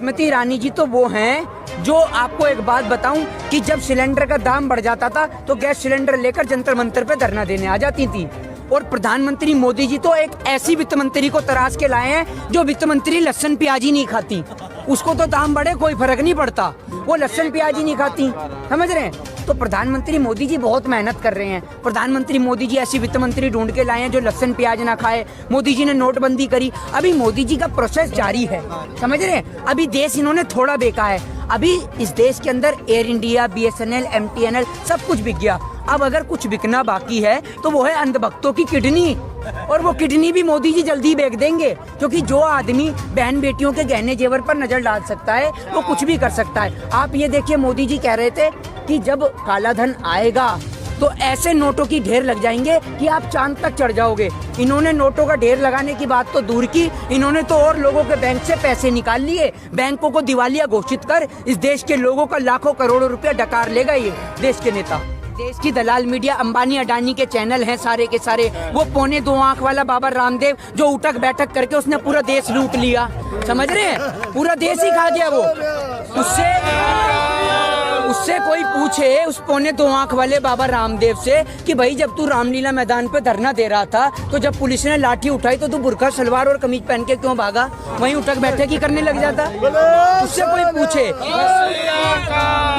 स्मृति ईरानी जी तो वो हैं जो, आपको एक बात बताऊं कि जब सिलेंडर का दाम बढ़ जाता था तो गैस सिलेंडर लेकर जंतर मंतर पे धरना देने आ जाती थी। और प्रधानमंत्री मोदी जी तो एक ऐसी वित्त मंत्री को तराश के लाए हैं जो वित्त मंत्री लहसुन प्याज ही नहीं खाती। उसको तो दाम बढ़े कोई फर्क नहीं पड़ता, वो लहसुन प्याज ही नहीं खाती, समझ रहे हैं। तो प्रधानमंत्री मोदी जी बहुत मेहनत कर रहे हैं। प्रधानमंत्री मोदी जी ऐसी वित्त मंत्री ढूंढ के लाए हैं जो लहसुन प्याज ना खाए। मोदी जी ने नोटबंदी करी, अभी मोदी जी का प्रोसेस जारी है, समझ रहे हैं। अभी देश इन्होंने थोड़ा बेचा है, अभी इस देश के अंदर एयर इंडिया, BSNL, MTNL सब कुछ बिक गया। अब अगर कुछ बिकना बाकी है तो वो है अंधभक्तों की किडनी, और वो किडनी भी मोदी जी जल्दी बेच देंगे, क्योंकि जो आदमी बहन बेटियों के गहने जेवर पर नजर डाल सकता है वो कुछ भी कर सकता है। आप ये देखिए, मोदी जी कह रहे थे कि जब काला धन आएगा तो ऐसे नोटों की ढेर लग जाएंगे कि आप चांद तक चढ़ जाओगे। इन्होंने नोटों का ढेर लगाने की बात तो दूर की, इन्होंने तो और लोगों के बैंक से पैसे निकाल लिए। बैंकों को दिवालिया घोषित कर इस देश के लोगों का लाखों करोड़ों रुपया डकार लेगा ये देश के नेता। देश की दलाल मीडिया अंबानी अडानी के चैनल हैं सारे के सारे। वो पौने 2 आंख वाला बाबा रामदेव जो उठक बैठक करके उसने पूरा देश लूट लिया, समझ रहे हैं, पूरा देश ही खा गया वो। उससे कोई पूछे, उस पौने 2 आंख वाले बाबा रामदेव से कि भाई जब तू रामलीला मैदान पे धरना दे रहा था तो जब पुलिस ने लाठी उठाई तो तू बुर्का सलवार और कमीज पहन के क्यों भागा, वहीं उठक बैठक ही करने लग जाता। उससे कोई पूछे।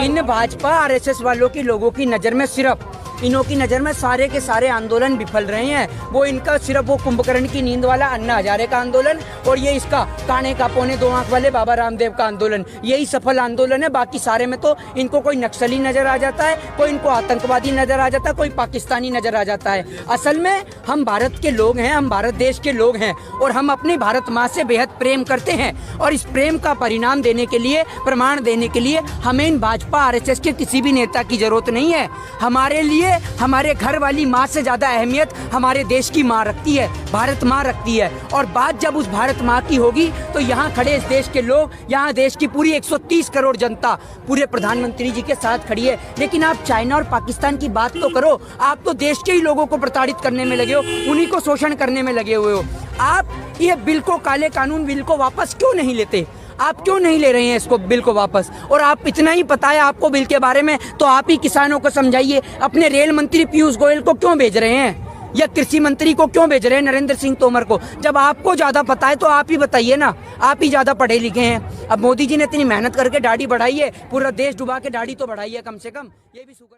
इन भाजपा RSS वालों की लोगों की नजर में सिर्फ इन्हों की नजर में सारे के सारे आंदोलन विफल रहे हैं। वो इनका सिर्फ वो कुंभकर्ण की नींद वाला अन्ना हजारे का आंदोलन और ये इसका काने का पौने 2 आंख वाले बाबा रामदेव का आंदोलन, यही सफल आंदोलन है। बाकी सारे में तो इनको कोई नक्सली नजर आ जाता है, कोई इनको आतंकवादी नजर आ जाता है, कोई पाकिस्तानी नजर आ जाता है। असल में हम भारत के लोग हैं, हम भारत देश के लोग हैं और हम अपनी भारत माँ से बेहद प्रेम करते हैं। और इस प्रेम का परिणाम देने के लिए, प्रमाण देने के लिए हमें इन भाजपा RSS के किसी भी नेता की जरूरत नहीं है। हमारे लिए हमारे घर वाली माँ से ज्यादा अहमियत हमारे देश की माँ रखती है, भारत माँ रखती है। और बात जब उस भारत माँ की होगी तो यहाँ खड़े इस देश के लोग, यहाँ देश की पूरी 130 करोड़ जनता पूरे प्रधानमंत्री जी के साथ खड़ी है। लेकिन आप चाइना और पाकिस्तान की बात तो करो, आप तो देश के ही लोगों को प्रताड़ित करने में लगे हो, उन्हीं को शोषण करने में लगे हुए हो। आप ये बिल को, काले कानून बिल को वापस क्यों नहीं लेते? आप क्यों नहीं ले रहे हैं इसको, बिल को वापस? और आप इतना ही पता है आपको बिल के बारे में तो आप ही किसानों को समझाइए। अपने रेल मंत्री पीयूष गोयल को क्यों भेज रहे हैं, या कृषि मंत्री को क्यों भेज रहे हैं, नरेंद्र सिंह तोमर को? जब आपको ज्यादा पता है तो आप ही बताइए ना, आप ही ज्यादा पढ़े लिखे हैं। अब मोदी जी ने इतनी मेहनत करके दाढ़ी बढ़ाई है, पूरा देश डुबा के दाढ़ी तो बढ़ाई है कम से कम, ये भी शुक्र।